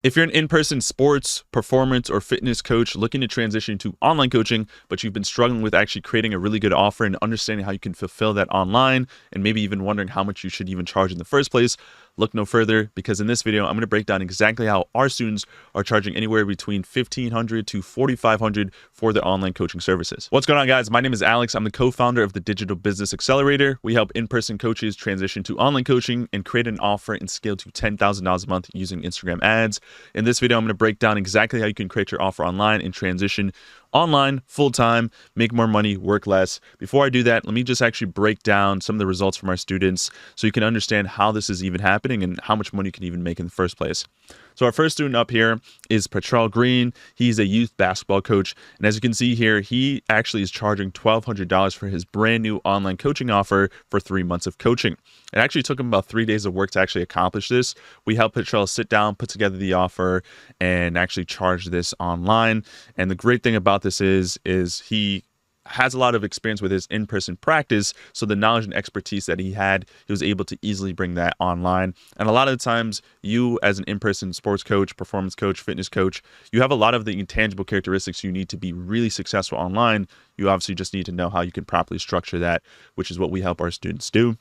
If you're an in-person sports, performance, or fitness coach looking to transition to online coaching, but you've been struggling with actually creating a really good offer and understanding how you can fulfill that online, and maybe even wondering how much you should even charge in the first place, look no further, because in this video, I'm going to break down exactly how our students are charging anywhere between $1,500 to $4,500 for their online coaching services. What's going on, guys? My name is Alex. I'm the co-founder of the Digital Business Accelerator. We help in-person coaches transition to online coaching and create an offer and scale to $10,000 a month using Instagram ads. In this video, I'm going to break down exactly how you can create your offer online and transition online full-time, make more money, work less. Before I do that, let me just actually break down some of the results from our students so you can understand how this is even happening and how much money you can even make in the first place. So our first student up here is Petrell Green. He's a youth basketball coach. And as you can see here, he actually is charging $1,200 for his brand new online coaching offer for 3 months of coaching. It actually took him about 3 days of work to actually accomplish this. We helped Petrell sit down, put together the offer, and actually charge this online. And the great thing about this is he has a lot of experience with his in-person practice, so the knowledge and expertise that he had, he was able to easily bring that online. And a lot of the times, you as an in-person sports coach, performance coach, fitness coach, you have a lot of the intangible characteristics you need to be really successful online. You obviously just need to know how you can properly structure that, which is what we help our students do.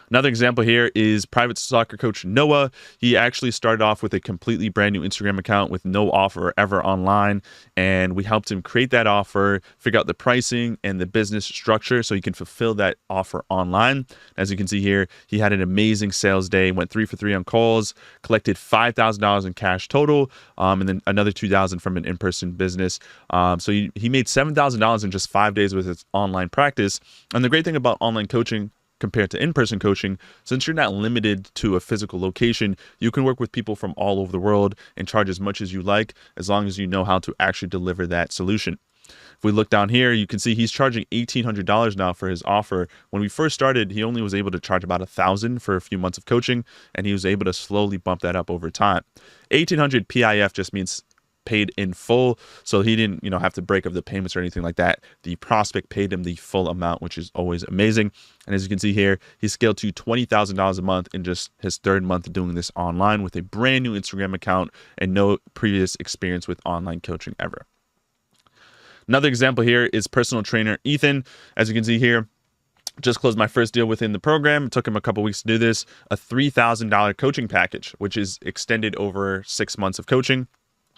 Another example here is private soccer coach Noah. He actually started off with a completely brand new Instagram account with no offer ever online. And we helped him create that offer, figure out the pricing and the business structure so he can fulfill that offer online. As you can see here, he had an amazing sales day, went 3 for 3 on calls, collected $5,000 in cash total, and then another $2,000 from an in-person business. So he made $7,000 in just 5 days with his online practice. And the great thing about online coaching compared to in-person coaching, since you're not limited to a physical location, you can work with people from all over the world and charge as much as you like, as long as you know how to actually deliver that solution. If we look down here, you can see he's charging $1,800 now for his offer. When we first started, he only was able to charge about $1,000 for a few months of coaching, and he was able to slowly bump that up over time. $1,800 PIF just means paid in full, so he didn't have to break up the payments or anything like that. The prospect paid him the full amount, which is always amazing. And as you can see here, he scaled to $20,000 a month in just his 3rd month of doing this online with a brand new Instagram account and no previous experience with online coaching ever. Another example here is personal trainer Ethan. As you can see here, just closed my first deal within the program. It took him a couple weeks to do this. A $3,000 coaching package, which is extended over 6 months of coaching.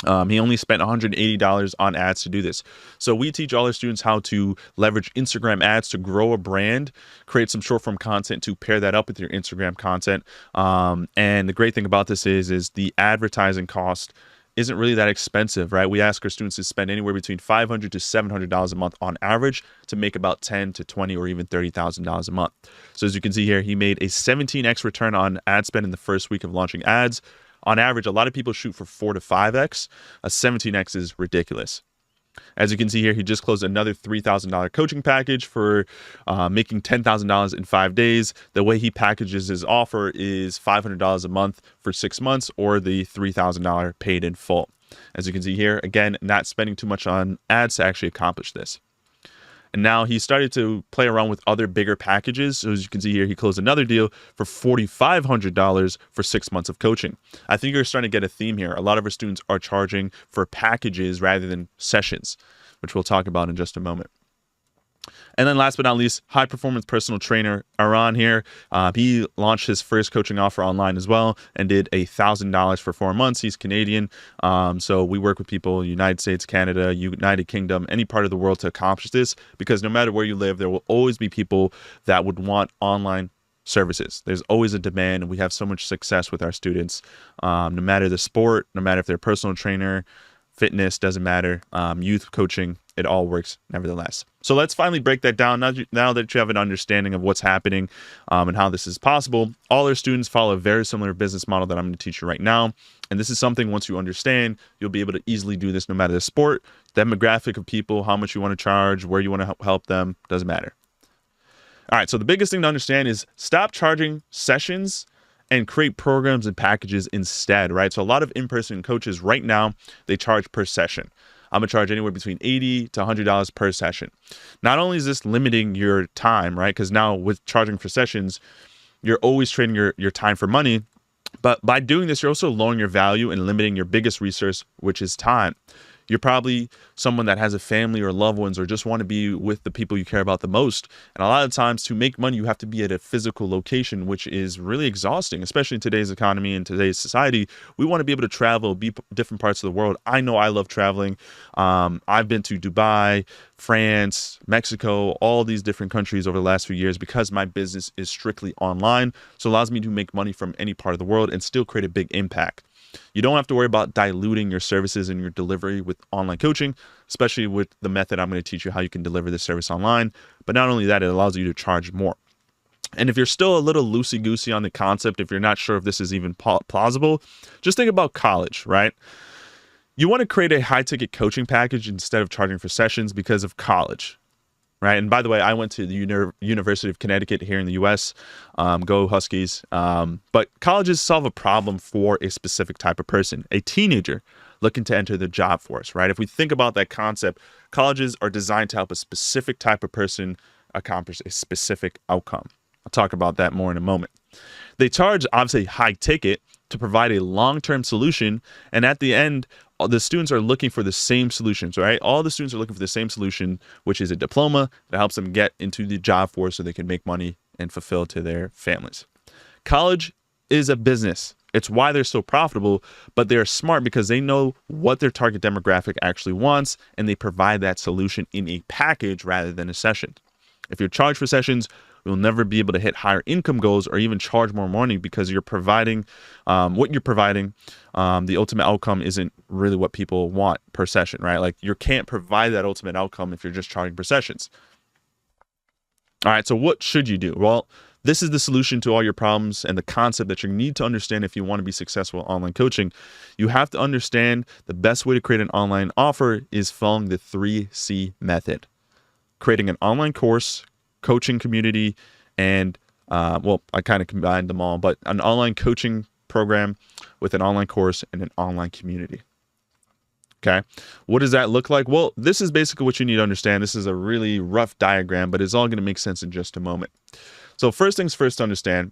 He only spent $180 on ads to do this. So we teach all our students how to leverage Instagram ads to grow a brand, create some short form content to pair that up with your Instagram content. And the great thing about this is the advertising cost isn't really that expensive, right? We ask our students to spend anywhere between $500 to $700 a month on average to make about $10,000 to $20,000 or even $30,000 a month. So as you can see here, he made a 17x return on ad spend in the first week of launching ads. On average, a lot of people shoot for 4 to 5x. A 17x is ridiculous. As you can see here, he just closed another $3,000 coaching package for making $10,000 in 5 days. The way he packages his offer is $500 a month for 6 months or the $3,000 paid in full. As you can see here, again, not spending too much on ads to actually accomplish this. And now he started to play around with other bigger packages. So as you can see here, he closed another deal for $4,500 for 6 months of coaching. I think you're starting to get a theme here. A lot of our students are charging for packages rather than sessions, which we'll talk about in just a moment. And then last but not least, high performance personal trainer Aran here. He launched his first coaching offer online as well and did $1,000 for 4 months. He's Canadian. So we work with people in the United States, Canada, United Kingdom, any part of the world to accomplish this, because no matter where you live, there will always be people that would want online services. There's always a demand, and we have so much success with our students. No matter the sport, no matter if they're a personal trainer, fitness, doesn't matter, youth coaching, it all works nevertheless. So let's finally break that down. Now that you have an understanding of what's happening and how this is possible, all our students follow a very similar business model that I'm going to teach you right now. And this is something, once you understand, you'll be able to easily do this no matter the sport, demographic of people, how much you want to charge, where you want to help them, doesn't matter. All right, so the biggest thing to understand is stop charging sessions and create programs and packages instead, right? So a lot of in-person coaches right now, they charge per session. I'm gonna charge anywhere between $80 to $100 per session. Not only is this limiting your time, right? Because now with charging for sessions, you're always trading your time for money. But by doing this, you're also lowering your value and limiting your biggest resource, which is time. You're probably someone that has a family or loved ones or just want to be with the people you care about the most. And a lot of times to make money, you have to be at a physical location, which is really exhausting, especially in today's economy and today's society. We want to be able to travel, be different parts of the world. I know I love traveling. I've been to Dubai, France, Mexico, all these different countries over the last few years because my business is strictly online. So it allows me to make money from any part of the world and still create a big impact. You don't have to worry about diluting your services and your delivery with online coaching, especially with the method I'm going to teach you how you can deliver this service online. But not only that, it allows you to charge more. And if you're still a little loosey-goosey on the concept, if you're not sure if this is even plausible, just think about college, right? You want to create a high-ticket coaching package instead of charging for sessions because of college. Right. And by the way, I went to the University of Connecticut here in the U.S. Go Huskies. But colleges solve a problem for a specific type of person, a teenager looking to enter the job force. Right. If we think about that concept, colleges are designed to help a specific type of person accomplish a specific outcome. I'll talk about that more in a moment. They charge, obviously, high ticket to provide a long-term solution. And at the end, the students are looking for the same solutions, right? All the students are looking for the same solution, which is a diploma that helps them get into the job force so they can make money and fulfill to their families. College is a business. It's why they're so profitable, but they're smart because they know what their target demographic actually wants, and they provide that solution in a package rather than a session. If you're charged for sessions, you'll never be able to hit higher income goals or even charge more money because you're providing what you're providing. The ultimate outcome isn't really what people want per session, right? Like you can't provide that ultimate outcome if you're just charging per sessions. All right, so what should you do? Well, this is the solution to all your problems and the concept that you need to understand if you want to be successful in online coaching. You have to understand the best way to create an online offer is following the 3C method. Creating an online course, coaching community, and well, I kind of combined them all, but an online coaching program with an online course and an online community. Okay, what does that look like? Well, this is basically what you need to understand. This is a really rough diagram, but it's all going to make sense in just a moment. So first things first to understand,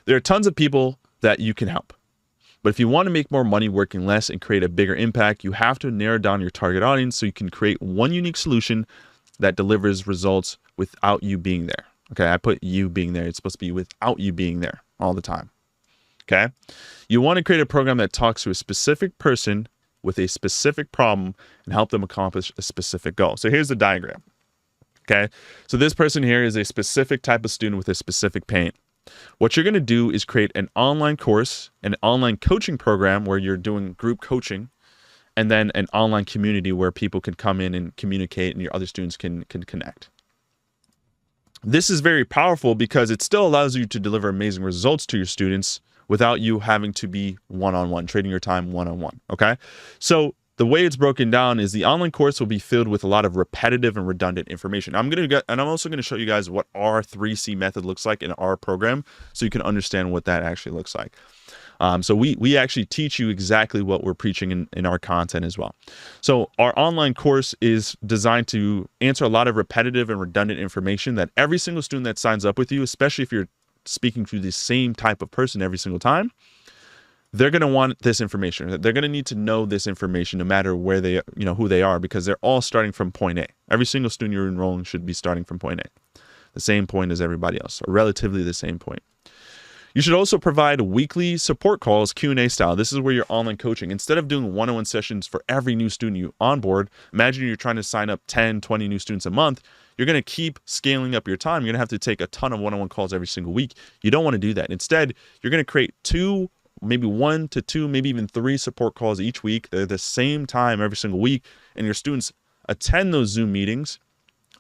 there are tons of people that you can help. But if you want to make more money working less and create a bigger impact, you have to narrow down your target audience so you can create one unique solution that delivers results without you being there. Okay, I put you being there. It's supposed to be without you being there all the time. Okay, you want to create a program that talks to a specific person with a specific problem and help them accomplish a specific goal. So here's the diagram. Okay, so this person here is a specific type of student with a specific pain. What you're going to do is create an online course, an online coaching program where you're doing group coaching, and then an online community where people can come in and communicate and your other students can connect. This is very powerful because it still allows you to deliver amazing results to your students without you having to be one-on-one, trading your time one-on-one, okay? So the way it's broken down is the online course will be filled with a lot of repetitive and redundant information. I'm also going to show you guys what our 3C method looks like in our program so you can understand what that actually looks like. So we actually teach you exactly what we're preaching in our content as well. So our online course is designed to answer a lot of repetitive and redundant information that every single student that signs up with you, especially if you're speaking to the same type of person every single time, they're going to want this information. They're going to need to know this information no matter where they, who they are, because they're all starting from point A. Every single student you're enrolling should be starting from point A, the same point as everybody else, or relatively the same point. You should also provide weekly support calls, Q&A style. This is where you're online coaching. Instead of doing one-on-one sessions for every new student you onboard, imagine you're trying to sign up 10, 20 new students a month. You're going to keep scaling up your time. You're going to have to take a ton of one-on-one calls every single week. You don't want to do that. Instead, you're going to create 2, maybe 1 to 2, maybe even 3 support calls each week. They're the same time every single week, and your students attend those Zoom meetings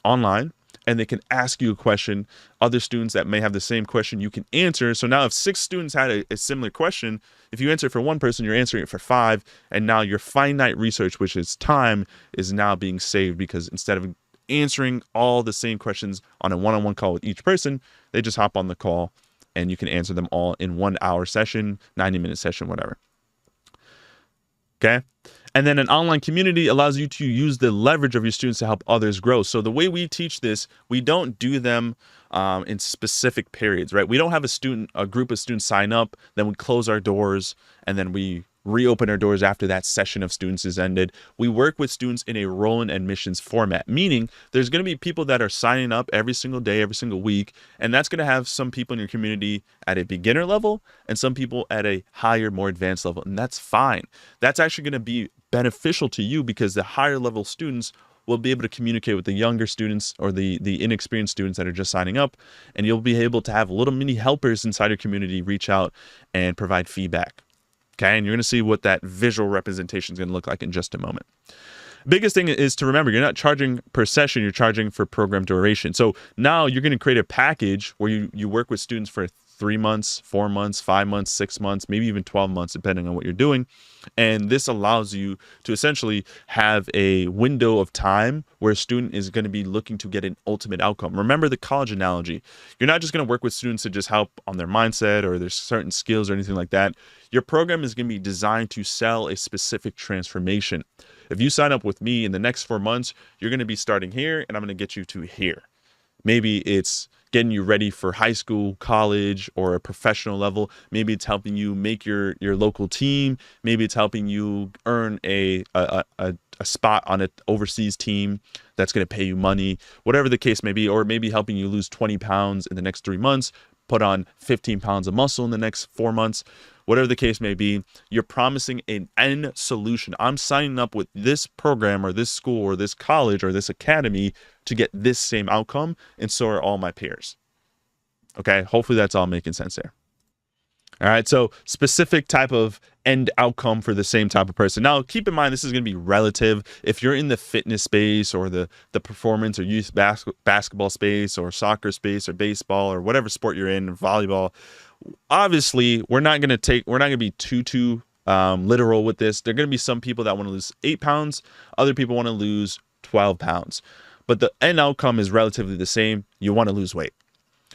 online, and they can ask you a question. Other students that may have the same question, you can answer. So now if 6 students had a similar question, if you answer it for one person, you're answering it for 5. And now your finite research, which is time, is now being saved because instead of answering all the same questions on a one-on-one call with each person, they just hop on the call and you can answer them all in 1 hour session, 90-minute session, whatever. Okay. And then an online community allows you to use the leverage of your students to help others grow. So the way we teach this, we don't do them in specific periods, right? We don't have a group of students sign up, then we close our doors, and then we reopen our doors after that session of students is ended. We work with students in a role and admissions format, meaning there's going to be people that are signing up every single day, every single week, and that's going to have some people in your community at a beginner level and some people at a higher, more advanced level, and that's fine. That's actually going to be beneficial to you because the higher level students will be able to communicate with the younger students or the inexperienced students that are just signing up, and you'll be able to have little mini helpers inside your community reach out and provide feedback. Okay, and you're going to see what that visual representation is going to look like in just a moment. Biggest thing is to remember, you're not charging per session, you're charging for program duration. So now you're going to create a package where you work with students for 3 months, 4 months, 5 months, 6 months, maybe even 12 months, depending on what you're doing. And this allows you to essentially have a window of time where a student is going to be looking to get an ultimate outcome. Remember the college analogy. You're not just going to work with students to just help on their mindset or their certain skills or anything like that. Your program is going to be designed to sell a specific transformation. If you sign up with me in the next 4 months, you're going to be starting here and I'm going to get you to here. Maybe it's getting you ready for high school, college, or a professional level. Maybe it's helping you make your local team. Maybe it's helping you earn a spot on an overseas team that's going to pay you money, whatever the case may be, or maybe helping you lose 20 pounds in the next 3 months, put on 15 pounds of muscle in the next 4 months. Whatever the case may be, you're promising an end solution. I'm signing up with this program or this school or this college or this academy to get this same outcome, and so are all my peers. Okay, hopefully that's all making sense there. All right, so specific type of end outcome for the same type of person. Now, keep in mind, this is going to be relative. If you're in the fitness space or the performance or youth basketball space or soccer space or baseball or whatever sport you're in, volleyball, obviously we're not going to be too literal with this. There are going to be some people that want to lose 8 pounds. Other people want to lose 12 pounds. But the end outcome is relatively the same. You want to lose weight.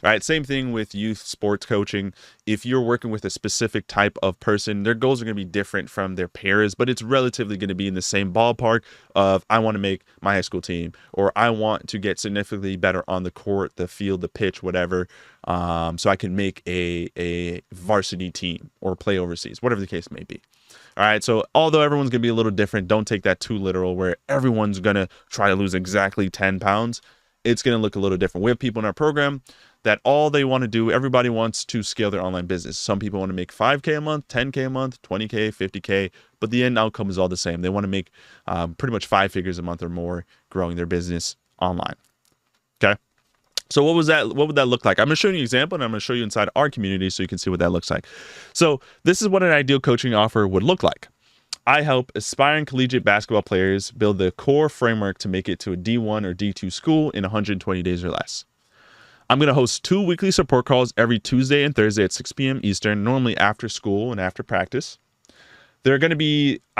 All right, same thing with youth sports coaching. If you're working with a specific type of person, their goals are going to be different from their peers, but it's relatively going to be in the same ballpark of I want to make my high school team, or I want to get significantly better on the court, the field, the pitch, whatever, so I can make a varsity team or play overseas, whatever the case may be. All right, so although everyone's going to be a little different, don't take that too literal where everyone's going to try to lose exactly 10 pounds. It's going to look a little different. We have people in our program that all they want to do, everybody wants to scale their online business. Some people want to make 5K a month, 10K a month, 20K, 50K, but the end outcome is all the same. They want to make pretty much 5 figures a month or more growing their business online. Okay. So what would that look like? I'm going to show you an example, and I'm going to show you inside our community so you can see what that looks like. So this is what an ideal coaching offer would look like. I help aspiring collegiate basketball players build the core framework to make it to a D1 or D2 school in 120 days or less. I'm going to host 2 weekly support calls every Tuesday and Thursday at 6 p.m. Eastern, normally after school and after practice. I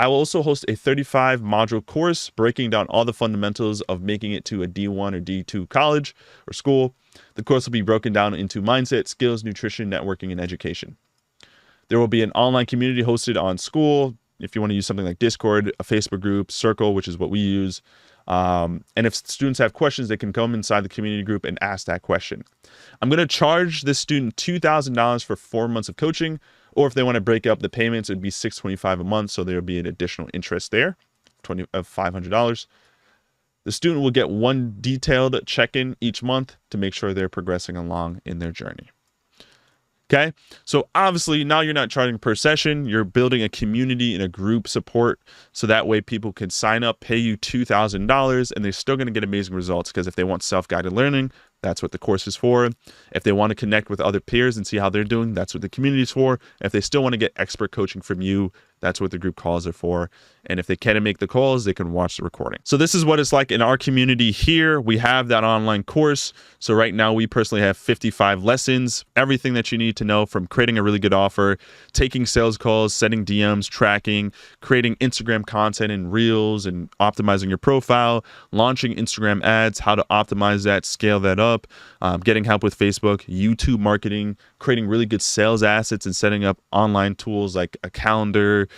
will also host a 35 module course breaking down all the fundamentals of making it to a D1 or D2 college or school. The course will be broken down into mindset, skills, nutrition, networking, and education. There will be an online community hosted on school. If you want to use something like Discord, a Facebook group, Circle, which is what we use. And if students have questions, they can come inside the community group and ask that question. I'm going to charge this student $2,000 for 4 months of coaching, or if they want to break up the payments, it'd be $625 a month. So there will be an additional interest there of $500. The student will get one detailed check-in each month to make sure they're progressing along in their journey. Okay, so obviously now you're not charging per session. You're building a community and a group support so that way people can sign up, pay you $2,000, and they're still going to get amazing results because if they want self-guided learning, that's what the course is for. If they want to connect with other peers and see how they're doing, that's what the community is for. If they still want to get expert coaching from you, that's what the group calls are for. And if they can't make the calls, they can watch the recording. So this is what it's like in our community here. We have that online course. So right now we personally have 55 lessons, everything that you need to know from creating a really good offer, taking sales calls, sending DMs, tracking, creating Instagram content and reels and optimizing your profile, launching Instagram ads, how to optimize that, scale that up, getting help with Facebook, YouTube marketing, creating really good sales assets and setting up online tools like a calendar,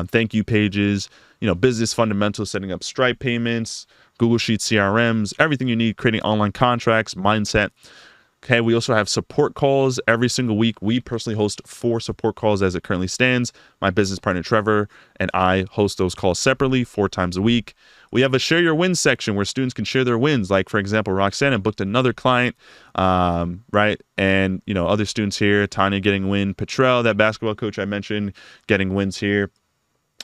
thank you pages, business fundamentals, setting up Stripe payments, Google Sheets, CRMs, everything you need, creating online contracts, mindset. Okay, we also have support calls every single week. We personally host 4 support calls as it currently stands. My business partner, Trevor, and I host those calls separately 4 times a week. We have a share your wins section where students can share their wins. Like, for example, Roxana booked another client, right? And, other students here, Tanya getting a win, Petrell, that basketball coach I mentioned, getting wins here.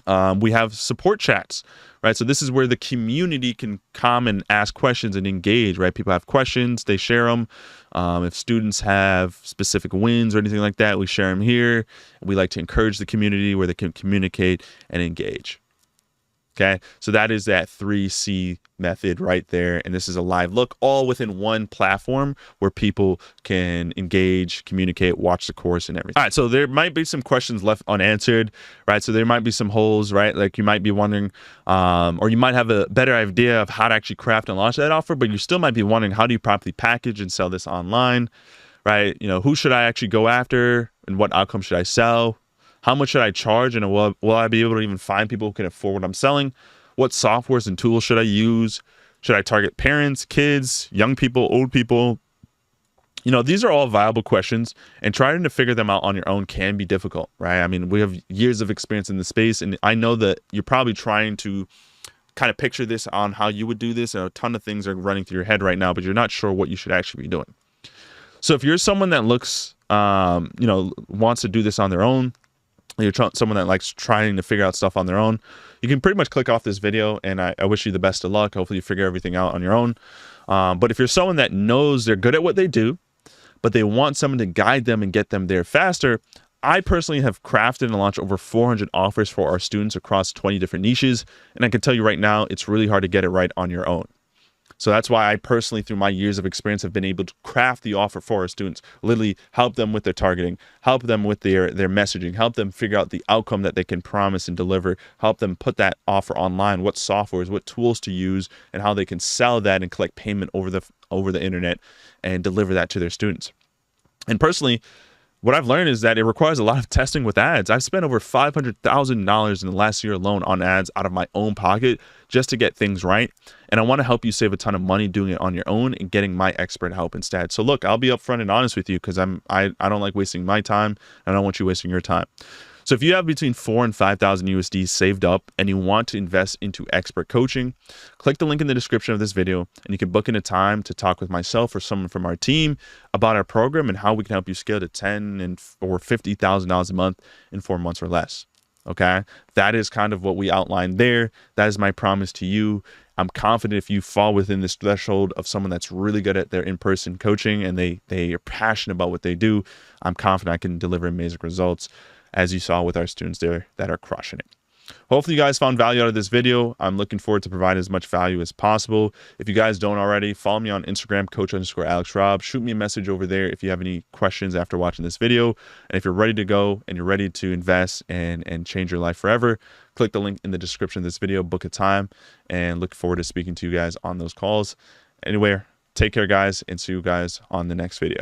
We have support chats, right? So this is where the community can come and ask questions and engage, right? People have questions, they share them. If students have specific wins or anything like that, we share them here. We like to encourage the community where they can communicate and engage. Okay, so that is that 3C method right there. And this is a live look, all within one platform where people can engage, communicate, watch the course and everything. All right, so there might be some questions left unanswered, right? So there might be some holes, right? Like you might be wondering, or you might have a better idea of how to actually craft and launch that offer, but you still might be wondering, how do you properly package and sell this online, right? Who should I actually go after and what outcome should I sell? How much should I charge, and will I be able to even find people who can afford what I'm selling? What softwares and tools should I use? Should I target parents, kids, young people, old people? These are all viable questions, and trying to figure them out on your own can be difficult, right? I mean, we have years of experience in the space, and I know that you're probably trying to kind of picture this on how you would do this, and a ton of things are running through your head right now, but you're not sure what you should actually be doing. So if you're someone that looks, wants to do this on their own, you're someone that likes trying to figure out stuff on their own, you can pretty much click off this video, and I wish you the best of luck. Hopefully you figure everything out on your own. But if you're someone that knows they're good at what they do, but they want someone to guide them and get them there faster, I personally have crafted and launched over 400 offers for our students across 20 different niches. And I can tell you right now, it's really hard to get it right on your own. So that's why I personally, through my years of experience, have been able to craft the offer for our students, literally help them with their targeting, help them with their messaging, help them figure out the outcome that they can promise and deliver, help them put that offer online, what softwares, what tools to use, and how they can sell that and collect payment over the internet and deliver that to their students. And personally, what I've learned is that it requires a lot of testing with ads. I've spent over $500,000 in the last year alone on ads out of my own pocket just to get things right. And I want to help you save a ton of money doing it on your own and getting my expert help instead. So look, I'll be upfront and honest with you because I don't like wasting my time, and I don't want you wasting your time. So if you have between $4,000 and $5,000 USD saved up and you want to invest into expert coaching, click the link in the description of this video and you can book in a time to talk with myself or someone from our team about our program and how we can help you scale to $10,000 or $50,000 a month in 4 months or less. Okay, that is kind of what we outlined there. That is my promise to you. I'm confident if you fall within this threshold of someone that's really good at their in-person coaching and they are passionate about what they do, I'm confident I can deliver amazing results, as you saw with our students there that are crushing it. Hopefully you guys found value out of this video. I'm looking forward to providing as much value as possible. If you guys don't already, follow me on Instagram, coach_AlexRob. Shoot me a message over there if you have any questions after watching this video. And if you're ready to go and you're ready to invest and change your life forever, click the link in the description of this video, book a time, and look forward to speaking to you guys on those calls. Anyway, take care guys, and see you guys on the next video.